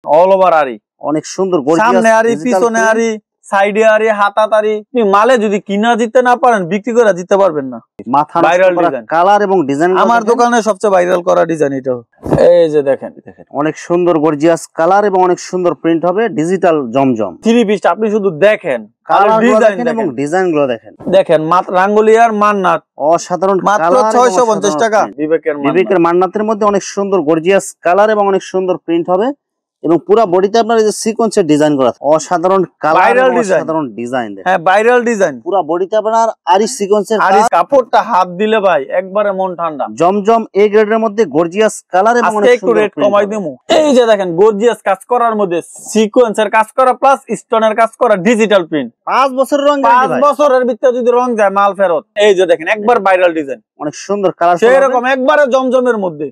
All over আরি, অনেক সুন্দর গর্জিয়াস, সামনে আরি, পিছনে আরি, সাইডে আরি, হাতাত আরি। আপনি মালে যদি কিনা দিতে না পারেন, বিক্রি করে দিতে পারবেন না। মাথা ভাইরাল ডিজাইন, কালার এবং ডিজাইন আমার দোকানে সবচেয়ে ভাইরাল করা ডিজাইন এটা। এই যে দেখেন, অনেক সুন্দর গর্জিয়াস কালার এবং অনেক সুন্দর প্রিন্ট হবে, ডিজিটাল জমজম থ্রি পিস। আপনি শুধু দেখেন, কালার ডিজাইন এবং ডিজাইন গুলো দেখেন। দেখেন রাঙ্গুলিয়ার মান্নাত, অসাধারণ, মাত্র 650 টাকা। বিবেকের মান্নাতের মধ্যে অনেক সুন্দর গর্জিয়াস কালার এবং অনেক সুন্দর প্রিন্ট হবে, এবং পুরো বডিতে আপনার এই যে সিকোয়েন্সের ডিজাইন করা আছে, অসাধারণ কালার এবং অসাধারণ ডিজাইন। হ্যাঁ, ভাইরাল ডিজাইন। পুরো বডিতে আপনার আরি সিকোয়েন্সের আরি, কাপড়টা হাত দিলে ভাই একবারে মন ঠান্ডা। জমজম এ গ্রেডের মধ্যে গর্জিয়াস কালার এবং অনেক সুন্দর রেট কমাই দিমু। এই যে দেখেন, গর্জিয়াস কাজ করার মধ্যে সিকোয়েন্সের কাজ করা প্লাস স্টোনের কাজ করা, ডিজিটাল প্রিন্ট। 5 বছরের রং, 5 বছরের ভিতরে যদি রং যায় মাল ফেরত। এই যে দেখেন, একবার ভাইরাল ডিজাইন, অনেক সুন্দর কালার, সেরকম একবারে জমজমের মধ্যে।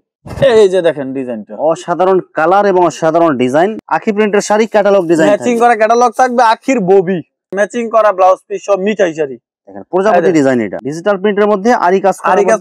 এই যে দেখেন ডিজাইনটা, অসাধারণ কালার এবং অসাধারণ ডিজাইন। আখি প্রিন্টের শাড়ি, ক্যাটালগ ডিজাইন, ম্যাচিং করা ক্যাটালগ থাকবে, আখির ববি ম্যাচিং করা, ব্লাউজ পিস সব মিঠাই শাড়ি। দেখেন প্রজাপতি ডিজাইন, এটা ডিজিটাল প্রিন্টের মধ্যে আরি কাজ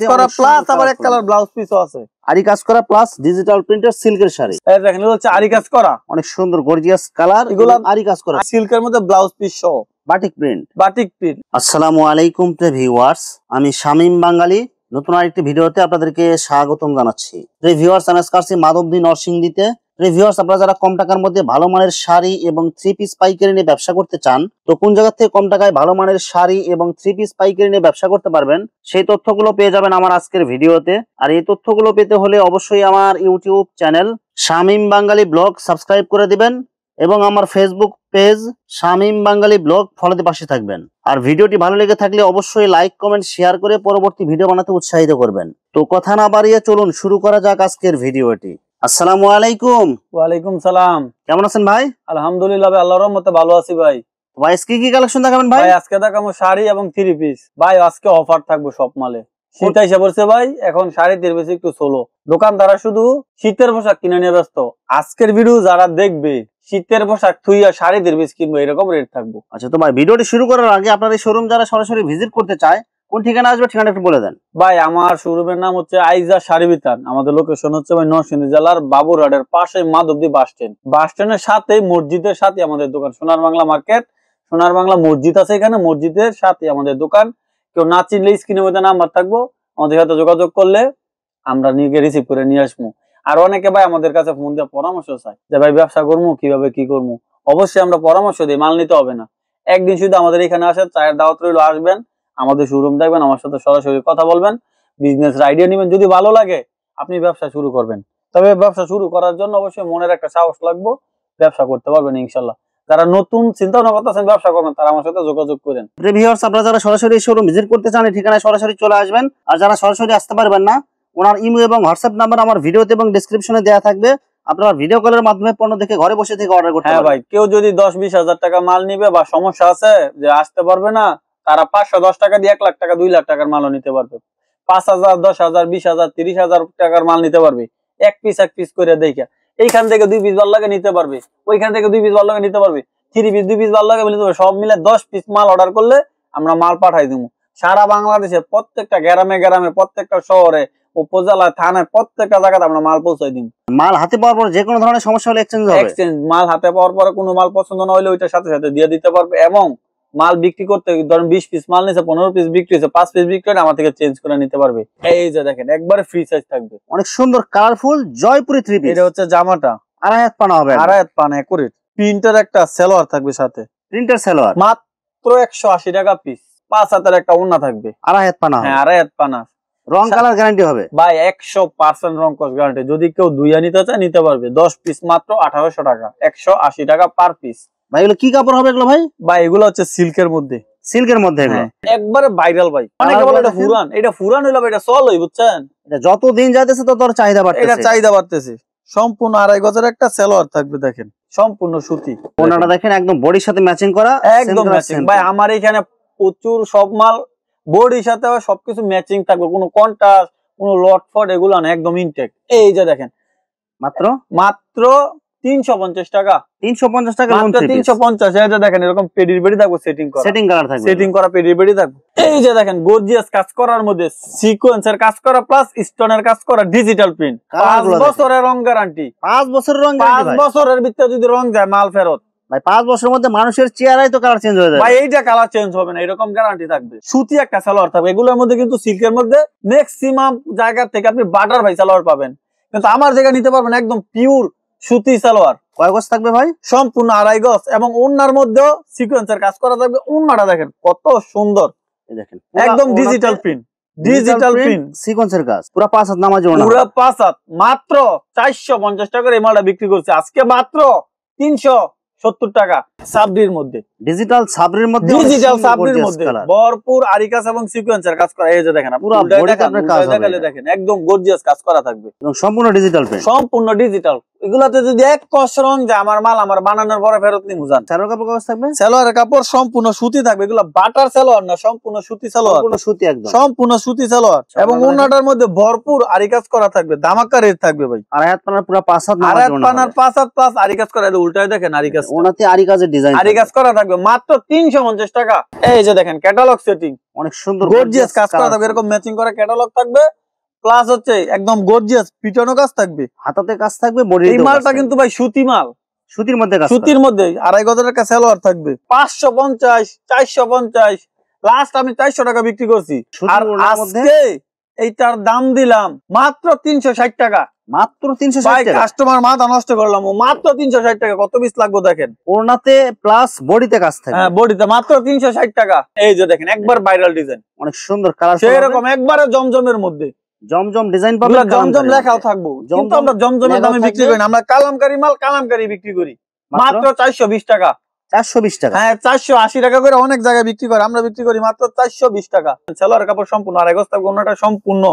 করা প্লাস আবার এক কালার ব্লাউজ পিসও আছে। আরি কাজ করা প্লাস ডিজিটাল প্রিন্টের সিল্কের শাড়ি। এই দেখেন, এটা হচ্ছে আরি কাজ করা, অনেক সুন্দর গর্জিয়াস কালার, এগুলো আরি কাজ করা, সিল্কের মধ্যে ব্লাউজ পিস সহ, বাটিক প্রিন্ট। আসসালামু আলাইকুম প্রিয় ভিউয়ার্স, আমি শামীম বাঙালি নতুন আরেকটি ভিডিওতে আপনাদেরকে স্বাগতম জানাচ্ছি। প্রিয় ভিউয়ার্স, আমি আজকে আসছি মাধবদী নরসিংদীতে। প্রিয় ভিউয়ার্স, আপনারা যারা কম টাকার মধ্যে ভালো মানের শাড়ি এবং থ্রি পিস পাইকারি নিয়ে ব্যবসা করতে চান, তো কোন জায়গা থেকে কম টাকায় ভালো মানের শাড়ি এবং থ্রি পিস পাইকারি নিয়ে ব্যবসা করতে পারবেন, সেই তথ্যগুলো পেয়ে যাবেন আমার আজকের ভিডিওতে। আর এই তথ্যগুলো পেতে হলে অবশ্যই আমার ইউটিউব চ্যানেল শামীম বাঙালি ব্লগ সাবস্ক্রাইব করে দিবেন, এবং আমার ফেসবুক পেজ শামীম বাঙালি ব্লগ ফলোতে পাশে থাকবেন। আর ভিডিওটি ভালো লেগে থাকলে অবশ্যই লাইক, কমেন্ট, শেয়ার করে পরবর্তী ভিডিও বানাতে উৎসাহিত করবেন। তো কথা না বাড়িয়ে চলুন শুরু করা যাক আজকের ভিডিওটি। আসসালামু আলাইকুম। ওয়ালাইকুম সালাম। কেমন আছেন ভাই? আলহামদুলিল্লাহ ভাই, আল্লাহর রহমতে ভালো আছি ভাই। ভাই আজকে কি কালেকশন দেখাবেন ভাই? আজকে দেখাবো শাড়ি এবং থ্রি পিস। ভাই আজকে অফার থাকবে সব মালে। শীত এসে পড়ছে ভাই, এখন শাড়ি থ্রি পিস একটু সোলো। দোকানদাররা শুধু শীতের পোশাক কিনে নিয়ে ব্যস্ত। আজকের ভিডিও যারা দেখবে শীতের পোশাক থুইয়া শাড়ি থ্রি পিস কিনবো, এরকম রেট থাকবো। আচ্ছা, তো ভাই ভিডিওটি শুরু করার আগে আপনার এই শোরুম যারা সরাসরি ভিজিট করতে চায়, কোন ঠিকানা আসবে ঠিকানা একটু বলে দেন। ভাই আমার শোরুমের নাম হচ্ছে আইজা শাড়ি বিতান। আমাদের লোকেশন হচ্ছে ভাই নরসিংদী জেলার বাবুরহাটের পাশে মাধবদী বাস স্ট্যান্ড। বাস স্ট্যান্ডের সাথে মসজিদের সাথে আমাদের দোকান। সোনার বাংলা মার্কেট, সোনার বাংলা মসজিদ আছে এখানে, মসজিদের সাথে আমাদের দোকান। কেউ না চিনলে স্ক্রিনের মধ্যে নাম্বার থাকবো, আমাদের সাথে যোগাযোগ করলে আমরা নিয়ে রিসিভ করে নিয়ে আসবো। আর অনেকে ভাই আমাদের কাছে ফোন দিয়ে পরামর্শ চায় যে ভাই ব্যবসা করবো কিভাবে কি করবো। অবশ্যই আমরা পরামর্শ দিই, মাল নিতে হবে না। একদিন শুধু আমাদের এখানে আসেন, চায়ের দাওয়াত রইল, আসবেন, আমাদের শোরুম দেখবেন, আমার সাথে সরাসরি কথা বলবেন, বিজনেস আইডিয়া নেবেন। যদি ভালো লাগে আপনি ব্যবসা শুরু করবেন। তবে ব্যবসা শুরু করার জন্য অবশ্যই মনের একটা সাহস লাগবে, ব্যবসা করতে পারবেন ইনশাল্লাহ। যারা নতুন চিন্তা ভাবনা করতেছেন ব্যবসা করবেন, তারা আমার সাথে যোগাযোগ করেন। ভিউয়ার্স, আপনারা যারা সরাসরি শোরুম ভিজিট করতে চান, এই ঠিকানায় সরাসরি চলে আসবেন। আর যারা সরাসরি আসতে পারবেন না, ওনার ইমেল এবং হোয়াটসঅ্যাপ নাম্বার আমার ভিডিওতে এবং ডেসক্রিপশনে দেওয়া থাকবে। আপনারা ভিডিও কলের মাধ্যমে পণ্য দেখে ঘরে বসে থেকে অর্ডার করতে পারবেন। হ্যাঁ ভাই, কেউ যদি 10-20 হাজার টাকা মাল নিবে বা সমস্যা আছে যে আসতে পারবে না, তারা 510 টাকা দিয়ে 1 লাখ টাকা 2 লাখ টাকার মালও নিতে পারবে। 5,000, 10,000, 20,000, 30,000 টাকার মাল নিতে পারবে। এক পিস করে দেখে এইখান থেকে 2 পিস ভালো লাগে নিতে পারবে, ওইখান থেকে 2 পিস ভালো লাগে নিতে পারবে, 3 পিস 2 পিস ভালো লাগে নিতে পারবে। সব মিলে 10 পিস মাল অর্ডার করলে আমরা মাল পাঠাই দেবো। সারা বাংলাদেশের প্রত্যেকটা গ্রামে গ্রামে, প্রত্যেকটা শহরে, উপজেলা, থানায়, প্রত্যেকটা জায়গাতে আমরা মাল পৌঁছাই দিই। মাল হাতে পাওয়ার পর যে কোনো ধরনের সমস্যা হলে এক্সচেঞ্জ হবে। মাল হাতে পাওয়ার পরে কোনো মাল পছন্দ না হলে ওইটার সাথে সাথে দিয়ে দিতে পারবে। এবং মাল বিক্রি করতে ধরেন 20 পিস মাল নিয়েছে, 15 পিস বিক্রি হয়েছে, 5 পিস বিক্রি হলে আমার থেকে চেঞ্জ করে নিতে পারবে। এই যে দেখেন, একবারে ফ্রি সাইজ থাকবে। অনেক সুন্দর কালারফুল জয়পুরি থ্রি পিস। এটা হচ্ছে জামাটা, আড়াই হাত পানা হবে, আড়াই হাত পানা একুরেট। প্রিন্টের একটা সালোয়ার থাকবে সাথে, প্রিন্টার সালোয়ার মাত্র 180 টাকা পিস। 5 হাতের একটা ওড়না থাকবে, আড়াই হাত পানা। হ্যাঁ, আড়াই হাত পানা। রং কালার গ্যারান্টি হবে ভাই, 100% রং কস গ্যারান্টি। যদি কেউ দুইয়া নিতে চায় নিতে পারবে। 10 পিস মাত্র 1800 টাকা, 180 টাকা পার পিস। ভাই এগুলো কি কাপড় হবে এগুলো ভাই? ভাই এগুলো হচ্ছে সিল্কের মধ্যে, সিল্কের মধ্যে এগুলো একবারে ভাইরাল ভাই। অনেকে বলে এটা ফুরান, এটা ফুরান হইলো এটা চল হই, বুঝছেন? এটা যত দিন যাইতেছে তত ওর চাহিদা বাড়তেছে। এটা চাহিদা বাড়তেছে। সম্পূর্ণ আড়াই গজের একটা সালোয়ার থাকবে, দেখেন সম্পূর্ণ সুতি। ওনাটা দেখেন একদম বডির সাথে ম্যাচিং করা, একদম ম্যাচিং। ভাই আমার এখানে প্রচুর সব মাল বডির সাথে সবকিছু ম্যাচিং থাকবে, কোনো কন্ট্রাস্ট, কোনো লটফট এগুলো না, একদম ইনটেক। এই যে দেখেন, মাত্র 350 টাকা। 350 টাকা মাত্র 350। এই যে দেখেন এরকম পেডির বেডি থাকবে, সেটিং কালার থাকবে, সেটিং করা পেডির বেডি থাকবে। এই যে দেখেন গর্জিয়াস কাজ করার মধ্যে সিকোয়েন্সের কাজ করা প্লাস স্টোনের কাজ করা ডিজিটাল প্রিন্ট। 5 বছরের রং গ্যারান্টি। 5 বছরের রং গ্যারান্টি। 5 বছরের ভিতরে যদি রং যায় মাল ফেরত ভাই। 5 বছরের মধ্যে মানুষের চেহারাই তো কালার চেঞ্জ হয়ে যায় ভাই। এইটা কালার চেঞ্জ হবে না, এরকম গ্যারান্টি থাকবে। সুতি একটা সালোয়ার থাকবে। এগুলোর মধ্যে কিন্তু সিল্কের মধ্যে ম্যাক্সিমাম জায়গা থেকে আপনি বাটার ভাই সালোয়ার পাবেন, কিন্তু আমার জায়গা নিতে পারবেন একদম পিওর সুতি সালোয়ার। কয় গজ থাকবে ভাই? সম্পূর্ণ 2.5 গজ এবং ওন্নার মধ্যেও সিকোয়েন্সের কাজ করা থাকবে। ওন্নাটা দেখেন কত সুন্দর, এই দেখেন একদম ডিজিটাল প্রিন্ট। ডিজিটাল প্রিন্ট সিকোয়েন্সের কাজ, পুরো 5 হাত নামাজ ওড়না, পুরো 5 হাত। মাত্র 450 টাকা এই মালটা বিক্রি করছে আজকে, মাত্র 370 টাকা। সাবরির মধ্যে, ডিজিটাল সাবরির মধ্যে, ডিজিটাল সাবরির মধ্যে ভরপুর আরি কাজ এবং সিকোয়েন্সের কাজ করা। এই যে দেখেন পুরো বডিতে আপনার কাজ হবে, দেখেন একদম গর্জিয়াস কাজ করা থাকবে এবং সম্পূর্ণ ডিজিটাল প্রিন্ট, সম্পূর্ণ ডিজিটাল। এগুলাতে যদি এক কস রং যায় আমার মাল আমার বানানোর পরে ফেরত নিমু জান। সালোয়ার কাপড় কস থাকবে? সালোয়ারের কাপড় সম্পূর্ণ সুতি থাকবে। এগুলা বাটার সালোয়ার না, সম্পূর্ণ সুতি সালোয়ার, সম্পূর্ণ সুতি, একদম সম্পূর্ণ সুতি সালোয়ার এবং ওন্নাটার মধ্যে ভরপুর আরি কাজ করা থাকবে, ধামাকা রেট থাকবে ভাই। আর হাত পানার পুরো 5 হাত নামাজ ওড়না, আর হাত পানার 5 হাত প্লাস আরি কাজ করা। উল্টায় দেখেন আরি কাজ, ওনাতে আরি কাজের ডিজাইন, আরি কাজ করা থাকবে মাত্র 350 টাকা। এই যে দেখেন ক্যাটালগ সেটিং, অনেক সুন্দর গর্জিয়াস কাজ করা থাকবে, এরকম ম্যাচিং করা ক্যাটালগ থাকবে প্লাস হচ্ছে একদম গর্জিয়াস পিটানো কাজ থাকবে, হাতাতে কাজ থাকবে, বডি। এই মালটা কিন্তু ভাই সুতি মাল, সুতির মধ্যে কাজ, সুতির মধ্যে 2.5 গজের একটা সালোয়ার থাকবে। 550, 450, লাস্ট আমি 400 টাকা বিক্রি করছি। আর আজকে এইটার দাম দিলাম মাত্র 360 টাকা। মাত্র 360 টাকা। কাস্টমার মাথা নষ্ট করলাম, মাত্র 360 টাকা। কত পিস লাগবে দেখেন, ওড়নাতে প্লাস বডিতে কাজ থাকবে। হ্যাঁ বডিতে মাত্র 360 টাকা। এই যে দেখেন একবার ভাইরাল ডিজাইন, অনেক সুন্দর কালার, সেরকম একবারে জমজমের মধ্যে জমজম ডিজাইন পাবেন, জমজম লেখাও থাকবো। কিন্তু আমরা জমজমের দামে বিক্রি করি না, আমরা কালামকারী মাল কালামকারী বিক্রি করি মাত্র 420 টাকা। 420 টাকা, হ্যাঁ 480 টাকা করে অনেক জায়গায় বিক্রি করে, আমরা বিক্রি করি মাত্র 420 টাকা। সালোয়ার কাপড় সম্পূর্ণ 2.5 গজ থাকবে, ওন্নাটা সম্পূর্ণ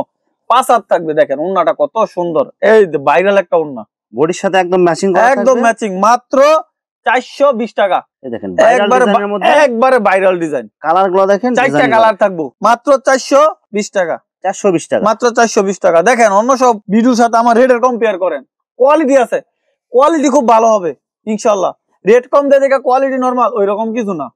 5 হাত থাকবে। দেখেন ওন্নাটা কত সুন্দর, এই ভাইরাল একটা ওন্না, বডির সাথে একদম ম্যাচিং করা, একদম ম্যাচিং, মাত্র 420 টাকা। এই দেখেন ভাইরাল ডিজাইনের মধ্যে একবারে ভাইরাল ডিজাইন, কালার গুলো দেখেন, 4টা কালার থাকবো মাত্র 420 টাকা। 420 টাকা, মাত্র 420 টাকা। দেখেন অন্য সব ভিডিওর সাথে আমার রেটের কম্পেয়ার করেন, কোয়ালিটি আছে, কোয়ালিটি খুব ভালো হবে ইনশাআল্লাহ। রেট কম দিয়ে দেখে কোয়ালিটি নরমাল ওইরকম কিছু না,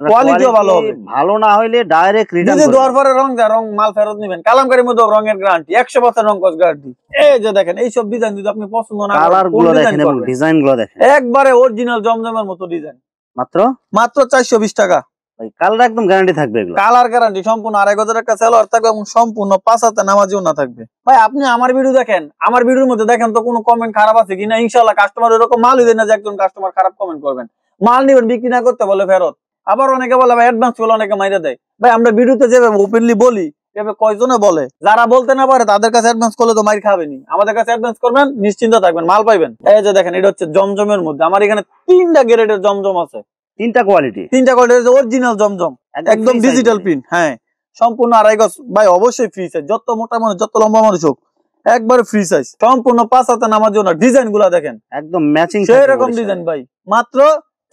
কোয়ালিটিও ভালো হবে। ভালো না হইলে ডাইরেক্ট রিটার্ন যদি দেওয়ার পরে রং যায়, রং মাল ফেরত নেবেন। কালামকারীর মধ্যে রঙের গ্যারান্টি, 100% রং কস গ্যারান্টি। এই যে দেখেন এই সব ডিজাইন যদি আপনি পছন্দ না করেন, কালার গুলো দেখেন এবং ডিজাইন গুলো দেখেন, একবারে অরিজিনাল জমজমের মতো ডিজাইন। মাত্র 420 টাকা। ভাই কালার একদম গ্যারান্টি থাকবে, এগুলো কালার গ্যারান্টি, সম্পূর্ণ 2.5 গজের একটা সালোয়ার থাকবে এবং সম্পূর্ণ 5 হাতে নামাজিও না থাকবে। ভাই আপনি আমার ভিডিও দেখেন, আমার ভিডিওর মধ্যে দেখেন তো কোনো কমেন্ট খারাপ আছে কিনা। ইনশাআল্লাহ কাস্টমার এরকম মালই দেয় না যে একজন কাস্টমার খারাপ কমেন্ট করবেন। মাল নিবেন, বিক্রি না করতে বলে ফেরত। আবার অনেকে বলে ভাই অ্যাডভান্স বলে, অনেকে মাইরে দেয়। ভাই আমরা ভিডিওতে যেভাবে ওপেনলি বলি, এভাবে কয়জনে বলে? যারা বলতে না পারে তাদের কাছে অ্যাডভান্স করলে তো মাইর খাবেনি। আমাদের কাছে অ্যাডভান্স করবেন, নিশ্চিন্ত থাকবেন, মাল পাইবেন। এই যে দেখেন এটা হচ্ছে জমজমের মধ্যে, আমার এখানে 3টা গ্রেডের জমজম আছে, 3টা কোয়ালিটি, 3টা কোয়ালিটি অরিজিনাল জমজম, একদম ডিজিটাল প্রিন্ট। হ্যাঁ সম্পূর্ণ 2.5 গজ ভাই, অবশ্যই ফ্রি সাইজ। যত মোটা মানুষ যত লম্বা মানুষ হোক একবারে ফ্রি সাইজ, সম্পূর্ণ 5 হাতে নামার জন্য। ডিজাইন গুলা দেখেন একদম ম্যাচিং, সেরকম ডিজাইন ভাই। মাত্র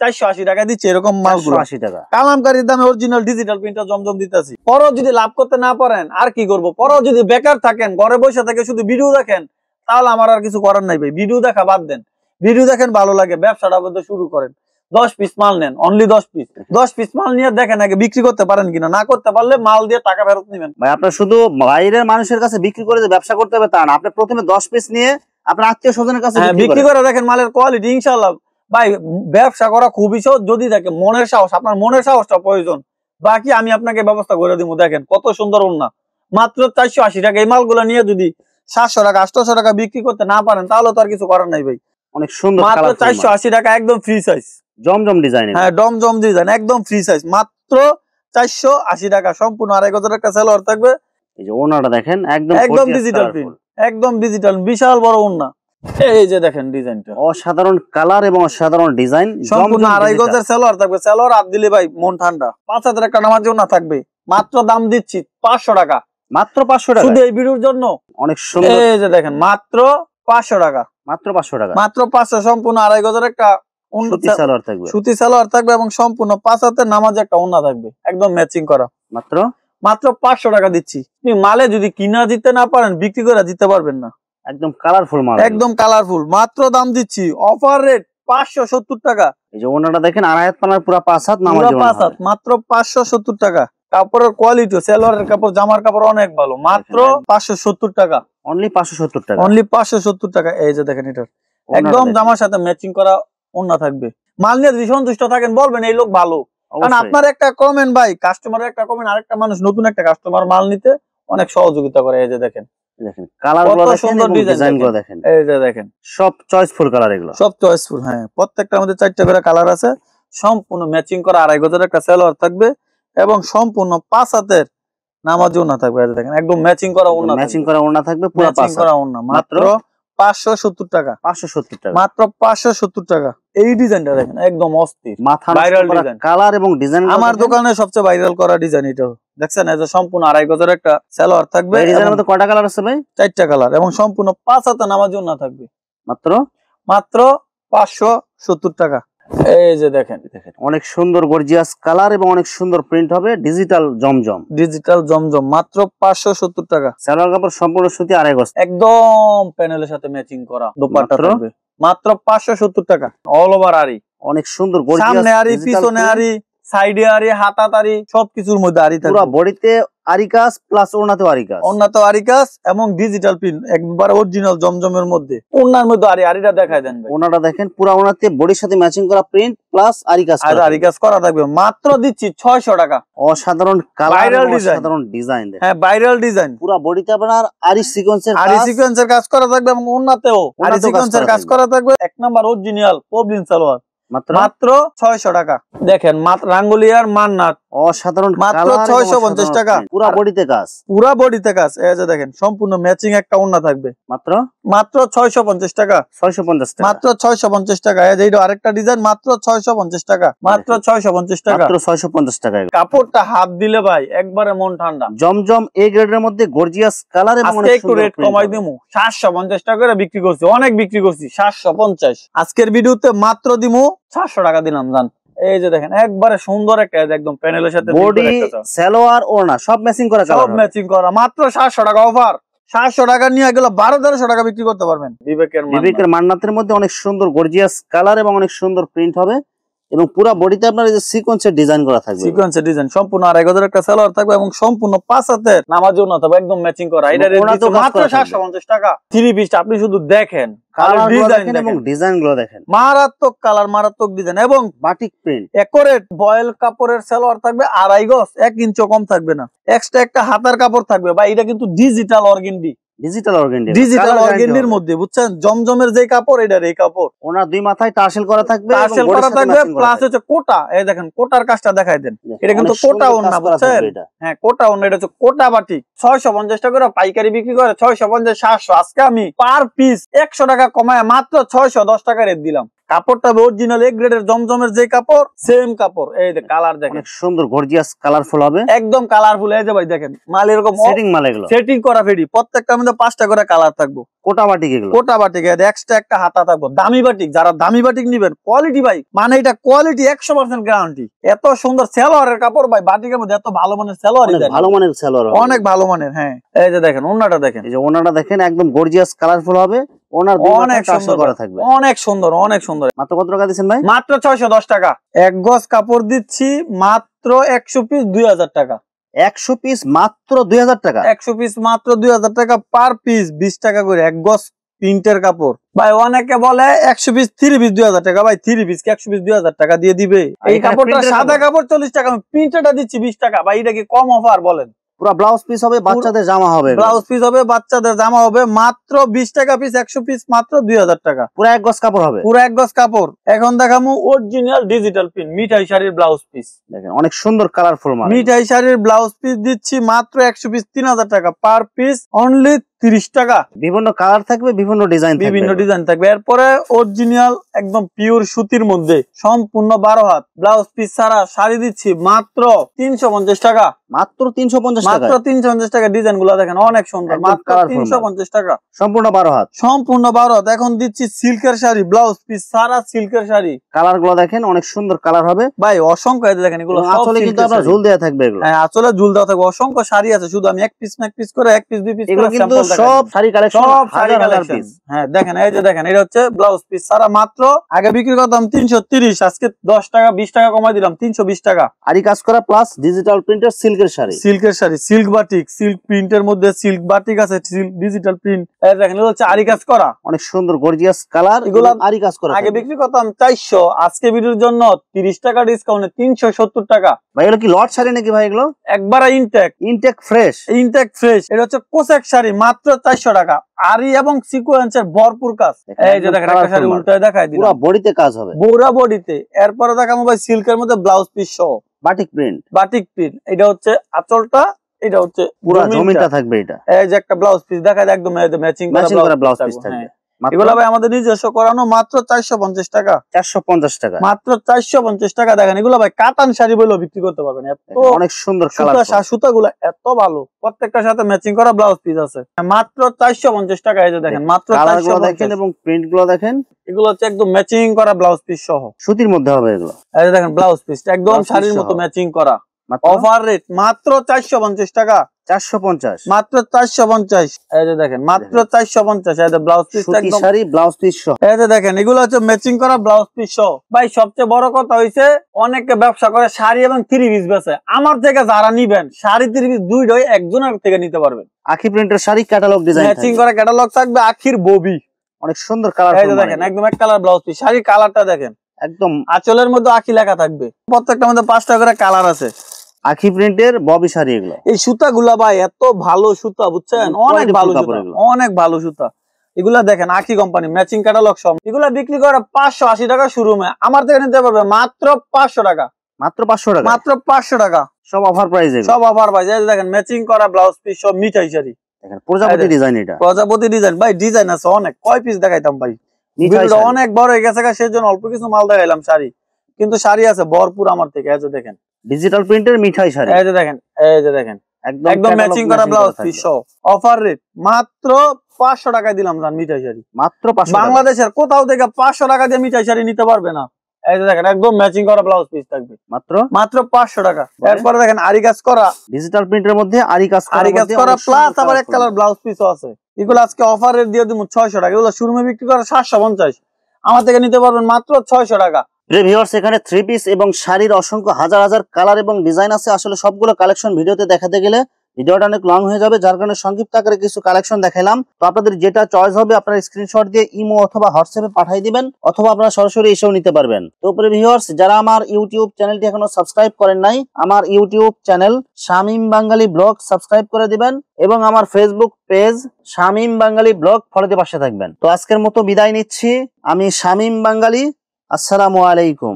480 টাকা দিচ্ছে এরকম মালগুলো, 480 টাকা। কালামকারীর দামে অরিজিনাল ডিজিটাল প্রিন্টার জমজম দিতেছি। পরও যদি লাভ করতে না পারেন আর কি করব, পরও যদি বেকার থাকেন, ঘরে বসে থেকে শুধু ভিডিও দেখেন, তাহলে আমার আর কিছু করার নাই ভাই। ভিডিও দেখা বাদ দেন, ভিডিও দেখেন ভালো লাগে, ব্যবসাটা বলতে শুরু করেন। 10 পিস মাল নেন, অনলি 10 পিস। 10 পিস মাল নিয়ে দেখেন আগে বিক্রি করতে পারেন কিনা, না করতে পারলে মাল দিয়ে টাকা ফেরত নেবেন। ভাই আপনার শুধু বাইরের মানুষের কাছে বিক্রি করে যে ব্যবসা করতে হবে তা না, আপনি প্রথমে 10 পিস নিয়ে আপনার আত্মীয় স্বজনের কাছে বিক্রি করে দেখেন মালের কোয়ালিটি। ইনশাআল্লাহ ভাই ব্যবসা করা খুবই সহজ, যদি দেখেন মনের সাহস, আপনার মনের সাহসটা প্রয়োজন। বাকি আমি আপনাকে ব্যবস্থা করে দিব। দেখেন কত সুন্দর ওন্না, মাত্র 480 টাকা। এই মালগুলো নিয়ে যদি 700 টাকা 800 টাকা বিক্রি করতে না পারেন, তাহলে তো আর কিছু করার নাই ভাই। অনেক সুন্দর, মাত্র 480 টাকা, একদম ফ্রি সাইজ, জমজম ডিজাইন। হ্যাঁ জমজম ডিজাইন, একদম ফ্রি সাইজ, মাত্র 480 টাকা। সম্পূর্ণ 2.5 গজের একটা সালোয়ার থাকবে। এই যে ওন্নাটা দেখেন, একদম ডিজিটাল প্রিন্ট, একদম ডিজিটাল, বিশাল বড় ওন্না। এই যে দেখেন ডিজাইনটা, অসাধারণ কালার এবং অসাধারণ ডিজাইন। সম্পূর্ণ 2.5 গজের সালোয়ার থাকবে। সালোয়ার হাত দিলে ভাই মন ঠান্ডা। 5 হাজার একটা নামার জন্য থাকবে, মাত্র দাম দিচ্ছি 500 টাকা, মাত্র 500 টাকা শুধু এই ভিডিওর জন্য। অনেক সুন্দর, এই যে দেখেন মাত্র 500 টাকা, মাত্র 500 টাকা, মাত্র 500। সম্পূর্ণ 2.5 গজের একটা সুতি সালোয়ার থাকবে, সুতি সালোয়ার থাকবে এবং সম্পূর্ণ 5 হাতের নামাজ একটা ওন্না থাকবে, একদম ম্যাচিং করা। মাত্র 500 টাকা দিচ্ছি। আপনি মালে যদি কিনা দিতে না পারেন, বিক্রি করে দিতে পারবেন না। একদম কালারফুল মাল, একদম কালারফুল। মাত্র দাম দিচ্ছি অফার রেট 570 টাকা। এই যে ওনাটা দেখেন আড়াই হাত পানার পুরো 5 হাত নামাজি পুরো 5 হাত, মাত্র 570 টাকা। কাপড়ের কোয়ালিটি, সেলোয়ারের কাপড়, জামার কাপড় অনেক ভালো, মাত্র 570 টাকা। অনলি 570 টাকা, অনলি 570 টাকা। এই যে দেখেন, এটা একদম জামার সাথে ম্যাচিং করা ওন্না থাকবে। মাল নিয়ে যদি সন্তুষ্ট থাকেন বলবেন এই লোক ভালো, কারণ আপনার একটা কমেন্ট ভাই, কাস্টমারের একটা কমেন্ট আরেকটা মানুষ, নতুন একটা কাস্টমার মাল নিতে অনেক সহযোগিতা করে। এই যে দেখেন, দেখেন কালারগুলো দেখেন, সুন্দর ডিজাইনগুলো দেখেন, এই যে দেখেন সব চয়েসফুল কালার, এগুলো সব চয়েসফুল। হ্যাঁ, প্রত্যেকটা আমাদের 4টা করে কালার আছে, সম্পূর্ণ ম্যাচিং করা। 2.5 গজের একটা সেলোয়ার থাকবে এবং সম্পূর্ণ 5 হাতের নামাজি ওন্না থাকবে। এই যে দেখেন, একদম ম্যাচিং করা ওন্না, ম্যাচিং করা ওন্না থাকবে, পুরো 5 হাত করা ওন্না, মাত্র 570 টাকা। 570 টাকা, মাত্র 570 টাকা। এই ডিজাইনটা দেখেন, একদম অস্থির, মাথা ভাইরাল ডিজাইন। কালার এবং ডিজাইন আমার দোকানে সবচেয়ে ভাইরাল করা ডিজাইন এটা। দেখছেন, এই যে সম্পূর্ণ 2.5 গজের একটা সেলোয়ার থাকবে। এই ডিজাইনের মধ্যে কয়টা কালার আছে ভাই? 4টা কালার এবং সম্পূর্ণ 5 হাতে নামাজি ওন্না থাকবে। মাত্র 570 টাকা। এই যে দেখেন, অনেক সুন্দর গর্জিয়াস কালার এবং অনেক সুন্দর প্রিন্ট হবে, ডিজিটাল জমজম, মাত্র 570 টাকা। সালোয়ার কাপড় সম্পূর্ণ সুতি, 2.5 গজ, একদম প্যানেলের সাথে ম্যাচিং করা দোপাট্টা থাকবে। মাত্র 570 টাকা। অল ওভার আরি, অনেক সুন্দর গর্জিয়াস, সামনে আরি, পিছনে আরি, সাইডে আরি, হাতাত আরি, সবকিছুর মধ্যে আরি থাকবে। পুরো বডিতে আরি কাজ প্লাস ওড়নাতেও আরি কাজ, ওড়নাতেও আরি কাজ এবং ডিজিটাল প্রিন্ট, একবার অরিজিনাল জমজমের মধ্যে। ওড়নার মধ্যে আরিটা দেখায় দেন ভাই। ওড়নাটা দেখেন, পুরো ওড়নাতে বডির সাথে ম্যাচিং করা প্রিন্ট প্লাস আরি কাজ, আরি কাজ করা থাকবে। মাত্র দিচ্ছি 600 টাকা। অসাধারণ কালার, অসাধারণ ডিজাইন, হ্যাঁ ভাইরাল ডিজাইন। পুরো বডিতে আপনার আরি সিকোয়েন্সের কাজ করা থাকবে এবং ওড়নাতেও আরি সিকোয়েন্সের কাজ করা থাকবে। এক নাম্বার অরিজিনাল পবলিন সালোয়ার, মাত্র 600 টাকা। দেখেন, রাঙ্গুলিয়ার মান্নাত, অসাধারণ, মাত্র 650 টাকা। পুরো বডিতে কাজ, পুরো বডিতে কাজ। এই যে দেখেন, সম্পূর্ণ ম্যাচিং একটা ওড়না থাকবে। মাত্র 650 টাকা। 650 টাকা, মাত্র 650 টাকা। এই যে এটা আরেকটা ডিজাইন, মাত্র 650 টাকা। মাত্র 650 টাকা, মাত্র 650 টাকা। কাপড়টা হাত দিলে ভাই একবারে মন ঠান্ডা। জমজম এ গ্রেডের মধ্যে গর্জিয়াস কালার এবং অনেক একটু রেট কমাই দিমু, 750 টাকা করে বিক্রি করছি, অনেক বিক্রি করছি 750। আজকের ভিডিওতে মাত্র দিমু 700 টাকা দিলাম। জান, এই যে দেখেন, একবারে সুন্দর একটা, একদম প্যানেলের সাথে বডি, সালোয়ার, ওড়না সব ম্যাচিং করা, সব ম্যাচিং করা। মাত্র 700 টাকা অফার। 700 টাকা নিয়ে গেল 1200 টাকা বিক্রি করতে পারবেন। বিবেকের মান্নাতের মধ্যে অনেক সুন্দর গর্জিয়াস কালার এবং অনেক সুন্দর প্রিন্ট হবে এবং পুরো বডিতে আপনার এই যে সিকোয়েন্সের ডিজাইন করা থাকবে, সিকোয়েন্সের ডিজাইন, সম্পূর্ণ 2.5 গজের একটা সালোয়ার থাকবে এবং সম্পূর্ণ 5 হাতের নামাজি ওড়না থাকবে, একদম ম্যাচিং করা। এটা মাত্র 750 টাকা। 3 পিস আপনি শুধু দেখেন, ডিজাইনগুলো দেখেন, মারাত্মক কালার, মারাত্মক ডিজাইন এবং বাটিক প্রিন্ট। একুরেট বয়েল কাপড়ের সালোয়ার থাকবে, 2.5 গজ, 1 ইঞ্চও কম থাকবে না। এক্সট্রা একটা হাতার কাপড় থাকবে ভাই। এটা কিন্তু ডিজিটাল অর্গেন্ডি, ডিজিটাল অর্গেন্ডির মধ্যে, বুঝছেন, জমজমের যে কাপড়, এটার এই কাপড়। ওনার দুই মাথায় টার্সেল করা থাকবে, প্লাস হচ্ছে কোটা। এই দেখেন, কোটার কাজটা দেখাই দেন। এটা কিন্তু কোটা ওন্না, বুঝছেন, হ্যাঁ কোটা ওন্না। এটা হচ্ছে কোটা বাটিক। 650 টাকা করে পাইকারি বিক্রি করে, 650, 700। আজকে আমি পার পিস 100 টাকা কমায় মাত্র 610 টাকা রেট দিলাম। কাপড়টা অরিজিনাল এ গ্রেডের জমজমের যে কাপড়, সেম কাপড়। এই যে কালার দেখেন, অনেক সুন্দর গর্জিয়াস কালারফুল হবে, একদম কালারফুল। এই যে ভাই দেখেন, মাল এরকম সেটিং, মাল এগুলো সেটিং করা ফেডি। প্রত্যেকটার মধ্যে 5টা করে কালার থাকবো। কোটা বাটিক, এগুলো কোটা বাটিক। এক্সট্রা একটা হাতা থাকবো। দামি বাটিক, যারা দামি বাটিক নিবেন, কোয়ালিটি ভাই, মানে এটা কোয়ালিটি 100% গ্যারান্টি। এত সুন্দর সেলোয়ারের কাপড় ভাই, বাটিকের মধ্যে এত ভালো মানের সেলোয়ার, ভালো মানের সেলোয়ার, অনেক ভালো মানের। হ্যাঁ, এই যে দেখেন, ওন্নাটা দেখেন, এই যে ওন্নাটা দেখেন, একদম গর্জিয়াস কালারফুল হবে। ওনার অনেক সুন্দর করা থাকবে, অনেক সুন্দর, অনেক সুন্দর। মাত্র কত টাকা দিচ্ছেন ভাই? মাত্র 610 টাকা। 1 গজ কাপড় দিচ্ছি মাত্র 100 পিস 2000 টাকা। 100 পিস মাত্র 2000 টাকা। 100 পিস মাত্র 2000 টাকা পার পিস, 20 টাকা করে। 1 গজ প্রিন্টের কাপড় ভাই। অনেকে বলে 100 পিস 3 পিস 2000 টাকা। ভাই 3 পিস 100 পিস 2000 টাকা দিয়ে দিবে? এই কাপড়টা সাদা কাপড় 40 টাকা, আমি প্রিন্টটা দিচ্ছি 20 টাকা। ভাই এটা কি কম অফার বলেন? পুরো ব্লাউজ পিস হবে, বাচ্চাদের জামা হবে, ব্লাউজ পিস হবে, বাচ্চাদের জামা হবে। মাত্র 20 টাকা পিস, 100 পিস মাত্র 2000 টাকা। পুরো 1 গজ কাপড় হবে, পুরো 1 গজ কাপড়। এখন দেখামু অরিজিনাল ডিজিটাল প্রিন্ট মিঠাই শাড়ির ব্লাউজ পিস। দেখেন, অনেক সুন্দর কালারফুল মাল। মিঠাই শাড়ির ব্লাউজ পিস দিচ্ছি মাত্র 100 পিস 3000 টাকা পার পিস, অনলি 30 টাকা। বিভিন্ন কালার থাকবে, বিভিন্ন ডিজাইন থাকবে। এরপরে অরিজিনাল একদম পিওর সুতির মধ্যে সম্পূর্ণ 12 হাত ব্লাউজ পিস ছাড়া শাড়ি দিচ্ছি মাত্র 350 টাকা। মাত্র 350 টাকা, মাত্র 350 টাকা। ডিজাইন গুলো দেখেন, অনেক সুন্দর। মাত্র 350 টাকা, সম্পূর্ণ 12 হাত, সম্পূর্ণ 12 হাত। এখন দিচ্ছি সিল্কের শাড়ি, ব্লাউজ পিস ছাড়া সিল্কের শাড়ি। কালার গুলো দেখেন, অনেক সুন্দর কালার হবে ভাই, অসংখ্য। দেখেন, এগুলো আসলে কিন্তু আপনার ঝুল দেয়া থাকবে, এগুলো হ্যাঁ আসলে ঝুল দেওয়া থাকবে। অসংখ্য শাড়ি আছে, শুধু আমি এক পিস করে, এক পিস 2 পিস করে কিন্তু সব শাড়ি কালেকশন, সব শাড়ি হাজার কালেকশন। পিস। হ্যাঁ দেখেন, এই যে দেখেন, এটা হচ্ছে ব্লাউজ পিস সারা, মাত্র আগে বিক্রি করতাম 330, আজকে 10 টাকা 20 টাকা কমাই দিলাম 320 টাকা। আরি কাজ করা প্লাস ডিজিটাল প্রিন্টের সিল্কের শাড়ি, সিল্কের শাড়ি, সিল্ক বাটিক, সিল্ক প্রিন্টের মধ্যে সিল্ক বাটিক আছে, ডিজিটাল প্রিন্ট। এই দেখেন, এগুলো হচ্ছে আরি কাজ করা, অনেক সুন্দর গর্জিয়াস কালার, এগুলো আরি কাজ করা। আগে বিক্রি করতাম 400, আজকে ভিডিওর জন্য 30 টাকা ডিসকাউন্টে 370 টাকা। ভাই এগুলো কি লট শাড়ি নাকি ভাই? এগুলো একবার ইনটেক ফ্রেশ, ইনটেক ফ্রেশ। এটা হচ্ছে কোসেক শাড়ি, মাত্র 400 টাকা। আরি এবং সিকোয়েন্সের ভরপুর কাজ। এই যে দেখেন, একটা শাড়ি উল্টায় দেখাই দিলাম, পুরো বডিতে কাজ হবে, পুরো বডিতে। এরপরে দেখাবো ভাই সিল্কের মধ্যে ব্লাউজ পিস সহ বাটিক প্রিন্ট, বাটিক প্রিন্ট। এটা হচ্ছে আঁচলটা, এটা হচ্ছে পুরো জমিনটা থাকবে। এটা এই যে একটা ব্লাউজ পিস দেখায়, একদম ম্যাচিং করা ব্লাউজ পিস থাকবে। এগুলো ভাই আমাদের নিজস্ব করানো, মাত্র 450 টাকা। 450 টাকা, মাত্র 450 টাকা। দেখেন, এগুলো ভাই কাতান শাড়ি বলেও বিক্রি করতে পারবেন, এত অনেক সুন্দর কালার, সুতাগুলো এত ভালো, প্রত্যেকটার সাথে ম্যাচিং করা ব্লাউজ পিস আছে, মাত্র 450 টাকা। এই যে দেখেন, মাত্র 450 দেখেন এবং প্রিন্ট গুলো দেখেন, এগুলো হচ্ছে একদম ম্যাচিং করা ব্লাউজ পিস সহ, সুতির মধ্যে হবে এগুলো। এই যে দেখেন, ব্লাউজ পিস একদম শাড়ির মতো ম্যাচিং করা, অফার রেট মাত্র 450 টাকা। 450, মাত্র 450। এই যে দেখেন, মাত্র 450। এই যে ব্লাউজ পিস একদম শাড়ি, ব্লাউজ পিস সহ। এই যে দেখেন, এগুলো হচ্ছে ম্যাচিং করা ব্লাউজ পিস সহ। ভাই সবচেয়ে বড় কথা হইছে, অনেকে ব্যবসা করে শাড়ি এবং 3 পিস বেচে, আমার থেকে যারা নিবেন শাড়ি 3 পিস দুইটাই একজনের থেকে নিতে পারবেন। আখি প্রিন্টের শাড়ি, ক্যাটালগ ডিজাইন, ম্যাচিং করা ক্যাটালগ থাকবে, আখির ববি, অনেক সুন্দর কালার। এই যে দেখেন, একদম এক কালার ব্লাউজ পিস, শাড়ির কালারটা দেখেন, একদম আঁচলের মধ্যে আখি লেখা থাকবে, প্রত্যেকটার মধ্যে 5টা করে কালার আছে। আখি প্রিন্টের ববি শাড়ি এগুলো। এই সুতাগুলা ভাই এত ভালো সুতা, বুঝছেন, অনেক ভালো সুতা, অনেক ভালো সুতা। এগুলা দেখেন, আখি কোম্পানি, ম্যাচিং ক্যাটালগ সব। এগুলা বিক্রি করে 580 টাকা শুরু, আমার থেকে নিতে পারবে মাত্র 500 টাকা। মাত্র 500 টাকা, মাত্র 500 টাকা, সব অফার প্রাইস, সব অফার প্রাইস। এই দেখেন, ম্যাচিং করা ব্লাউজ পিস সব, মিঠাই শাড়ি, দেখেন প্রজাপতি ডিজাইন। এটা প্রজাপতি ডিজাইন, ভাই ডিজাইন আছে অনেক, কয় পিস দেখাইতাম ভাই, অনেক বড় হয়ে গেছে, সেজন্য অল্প কিছু মাল দেখাইলাম শাড়ি, কিন্তু শাড়ি আছে ভরপুর আমার থেকে। এই যে দেখেন, ডিজিটাল প্রিন্টের মিঠাই শাড়ি, এই যে দেখেন, এই যে দেখেন, একদম ম্যাচিং করা ব্লাউজ পিস সহ, অফার রেট মাত্র 500 টাকায় দিলাম জান মিঠাই শাড়ি, মাত্র 500। বাংলাদেশের কোথাও থেকে 500 টাকা দিয়ে মিঠাই শাড়ি নিতে পারবে না। এই যে দেখেন, একদম ম্যাচিং করা ব্লাউজ পিস থাকবে, মাত্র 500 টাকা। এরপরে দেখেন, আরি কাজ করা, ডিজিটাল প্রিন্টের মধ্যে আরি কাজ করা প্লাস আবার এক কালার ব্লাউজ পিসও আছে। এগুলো আজকে অফার রেট দিয়ে দিব 600 টাকা। এগুলো শোরুমে বিক্রি করে 750, আমার থেকে নিতে পারবেন মাত্র 600 টাকা। ভিউয়ার্স, এখানে 3 পিস এবং শাড়ির অসংখ্য হাজার হাজার কালার এবং ডিজাইন আছে। আসলে সবগুলো কালেকশন ভিডিওতে দেখাতে গেলে ভিডিওটা অনেক লং হয়ে যাবে, যার কারণে সংক্ষিপ্ত আকারে কিছু কালেকশন দেখাইলাম। তো আপনাদের যেটা চয়েস হবে আপনারা স্ক্রিনশট দিয়ে ইমো অথবা হোয়াটসঅ্যাপে পাঠিয়ে দিবেন, অথবা আপনারা সরাসরি এসেও নিতে পারবেন। তো ভিউয়ার্স, যারা আমার ইউটিউব চ্যানেলটি এখনো সাবস্ক্রাইব করেন নাই, আমার ইউটিউব চ্যানেল শামীম বাঙালি ব্লগ সাবস্ক্রাইব করে দিবেন, এবং আমার ফেসবুক পেজ শামীম বাঙালি ব্লগ ফলোতে পাশে থাকবেন। তো আজকের মতো বিদায় নিচ্ছি, আমি শামীম বাঙালি। আসসালামু আলাইকুম।